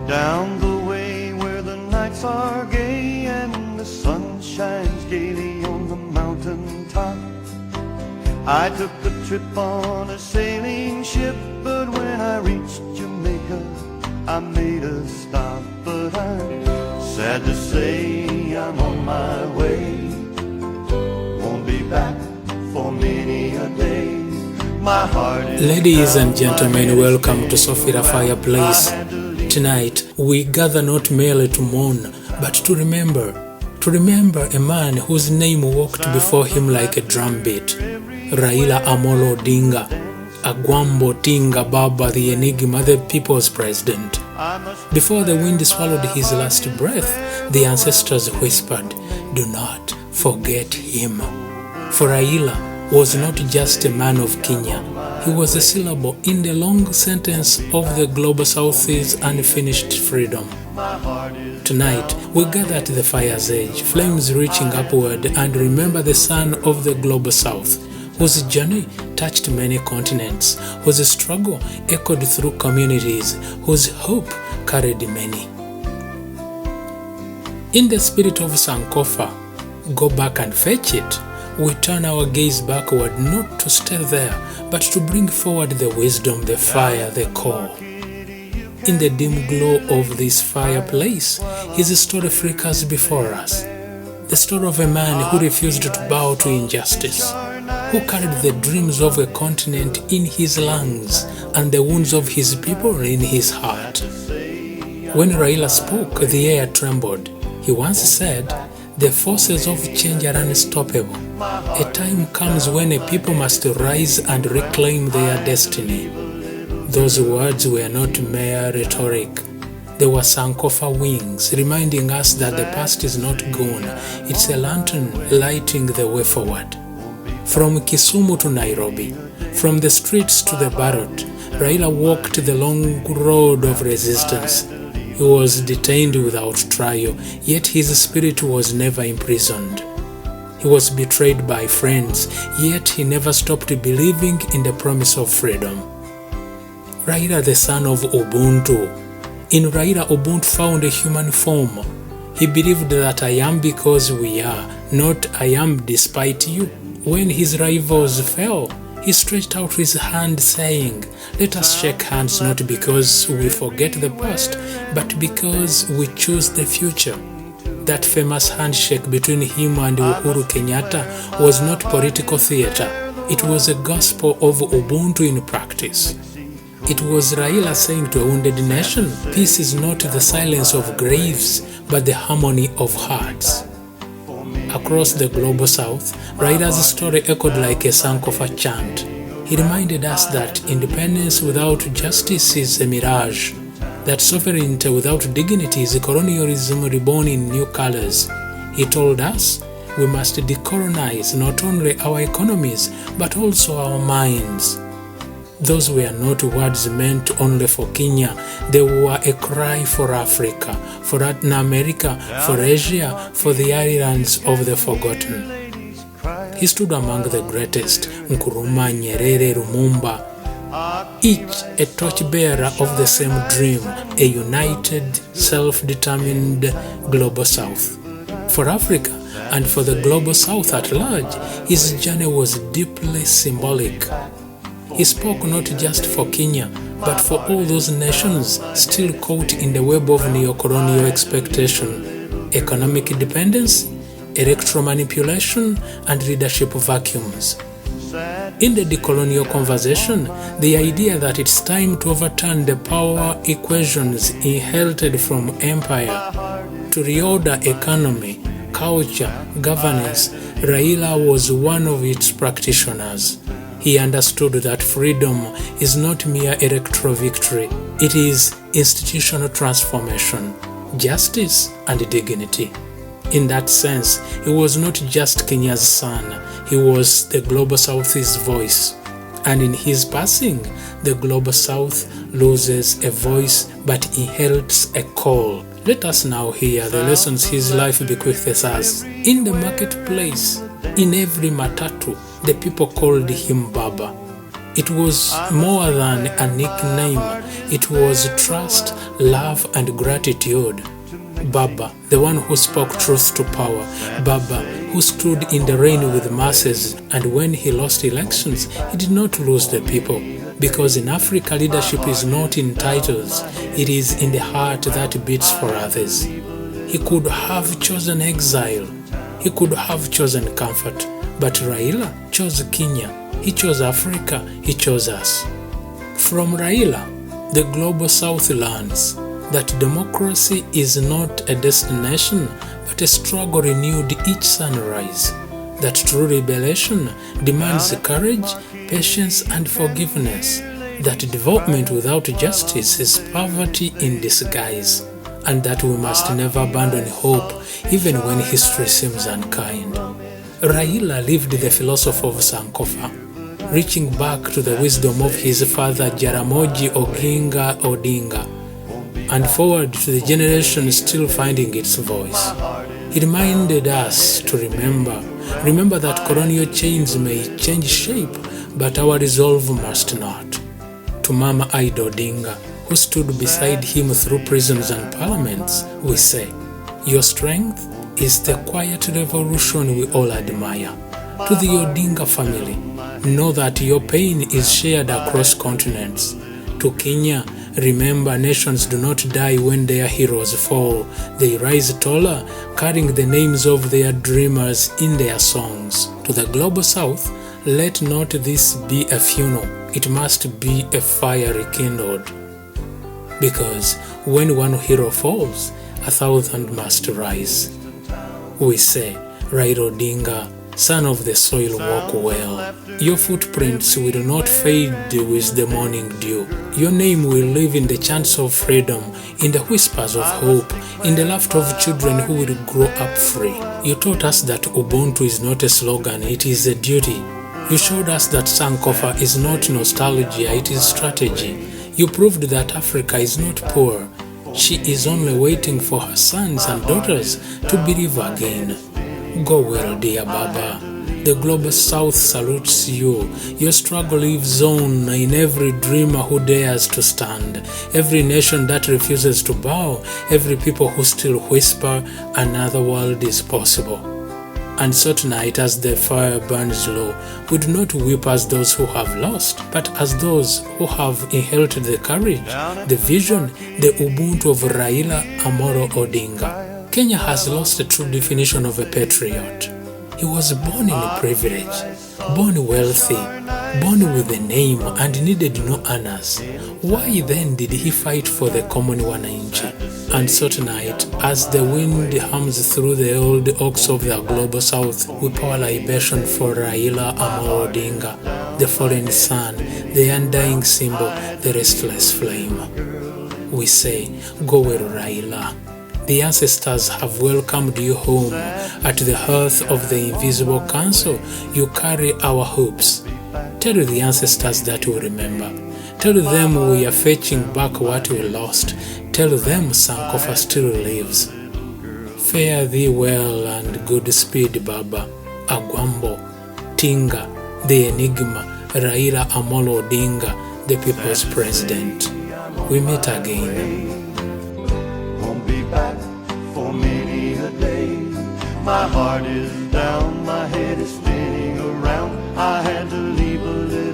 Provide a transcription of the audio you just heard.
Down the way where the nights are gay and the sun shines gaily on the mountain top, I took a trip on a sailing ship, but when I reached Jamaica, I made a stop. But I'm sad to say I'm on my way, won't be back for many a day. My heart is Ladies and gentlemen, welcome to Sophia Fireplace. Tonight, we gather not merely to mourn, but to remember a man whose name walked before him like a drumbeat. Raila Odinga, Agwambo Tinga Baba, the Enigma, the people's president. Before the wind swallowed his last breath, the ancestors whispered, "Do not forget him." For Raila was not just a man of Kenya. He was a syllable in the long sentence of the Global South's unfinished freedom. Tonight, we gather at the fire's edge, flames reaching upward, and remember the son of the Global South, whose journey touched many continents, whose struggle echoed through communities, whose hope carried many. In the spirit of Sankofa, go back and fetch it, we turn our gaze backward, not to stay there, but to bring forward the wisdom, the fire, the call. In the dim glow of this fireplace, his story flickers before us. The story of a man who refused to bow to injustice, who carried the dreams of a continent in his lungs and the wounds of his people in his heart. When Raila spoke, the air trembled. He once said, "The forces of change are unstoppable. A time comes when a people must rise and reclaim their destiny." Those words were not mere rhetoric. They were Sankofa wings, reminding us that the past is not gone. It's a lantern lighting the way forward. From Kisumu to Nairobi, from the streets to the ballot, Raila walked the long road of resistance. He was detained without trial, yet his spirit was never imprisoned. He was betrayed by friends, yet he never stopped believing in the promise of freedom. Raila, the son of Ubuntu. In Raila, Ubuntu found a human form. He believed that I am because we are, not I am despite you. When his rivals fell, he stretched out his hand saying, "Let us shake hands not because we forget the past, but because we choose the future." That famous handshake between him and Uhuru Kenyatta was not political theater. It was a gospel of Ubuntu in practice. It was Raila saying to a wounded nation, "Peace is not the silence of graves, but the harmony of hearts." Across the Global South, Raila's story echoed like a Sankofa chant. He reminded us that independence without justice is a mirage, that sovereignty without dignity is colonialism reborn in new colors. He told us we must decolonize not only our economies, but also our minds. Those were not words meant only for Kenya. They were a cry for Africa, for Latin America, for Asia, for the islands of the forgotten. He stood among the greatest, Nkrumah, Nyerere, Lumumba, each a torchbearer of the same dream, a united, self-determined Global South. For Africa and for the Global South at large, his journey was deeply symbolic. He spoke not just for Kenya, but for all those nations still caught in the web of neo-colonial expectation, economic dependence, electoral manipulation, and leadership vacuums. In the decolonial conversation, the idea that it's time to overturn the power equations inherited from empire, to reorder economy, culture, governance, Raila was one of its practitioners. He understood that freedom is not mere electoral victory, it is institutional transformation, justice, and dignity. In that sense, he was not just Kenya's son, he was the Global South's voice. And in his passing, the Global South loses a voice but inherits a call. Let us now hear the lessons his life bequeaths us. In the marketplace, in every matatu, the people called him Baba. It was more than a nickname. It was trust, love, and gratitude. Baba, the one who spoke truth to power. Baba, who stood in the rain with masses, and when he lost elections, he did not lose the people. Because in Africa, leadership is not in titles, it is in the heart that beats for others. He could have chosen exile, he could have chosen comfort, but Raila chose Kenya, he chose Africa, he chose us. From Raila, the global South learns that democracy is not a destination, but a struggle renewed each sunrise. That true liberation demands courage, patience, and forgiveness. That development without justice is poverty in disguise. And that we must never abandon hope, even when history seems unkind. Raila lived the philosophy of Sankofa, reaching back to the wisdom of his father Jaramogi Oginga Odinga, and forward to the generation still finding its voice. He reminded us to remember that colonial chains may change shape, but our resolve must not. To Mama Ida Odinga, who stood beside him through prisons and parliaments, we say, your strength is the quiet revolution we all admire. To the Odinga family, know that your pain is shared across continents. To Kenya, remember nations do not die when their heroes fall. They rise taller, carrying the names of their dreamers in their songs. To the global South, let not this be a funeral. It must be a fire rekindled. Because when one hero falls, 1,000 must rise. We say, Raila Odinga, son of the soil, walk well. Your footprints will not fade with the morning dew. Your name will live in the chants of freedom, in the whispers of hope, in the laughter of children who will grow up free. You taught us that Ubuntu is not a slogan, it is a duty. You showed us that Sankofa is not nostalgia, it is strategy. You proved that Africa is not poor. She is only waiting for her sons and daughters to believe again. Go well, dear Baba. The global South salutes you. Your struggle lives on in every dreamer who dares to stand, every nation that refuses to bow, every people who still whisper, another world is possible. And so tonight, as the fire burns low, we do not weep as those who have lost, but as those who have inherited the courage, the vision, the Ubuntu of Raila Amolo Odinga. Kenya has lost a true definition of a patriot. He was born in privilege, born wealthy, born with a name and needed no honors. Why then did he fight for the common wananchi? And so tonight, as the wind hums through the old oaks of the global South, we pour libation for Raila Amolo Odinga, the fallen sun, the undying symbol, the restless flame. We say, go well, Raila. The ancestors have welcomed you home. At the hearth of the invisible council, you carry our hopes. Tell the ancestors that we remember. Tell them we are fetching back what we lost. Tell them Sankofa still lives. Fare thee well and good speed, Baba. Agwambo, Tinga, the Enigma, Raila Amolo Odinga, the people's president. We meet again. Won't be back for many a day. My heart is down, my head is spinning around. I had to leave a little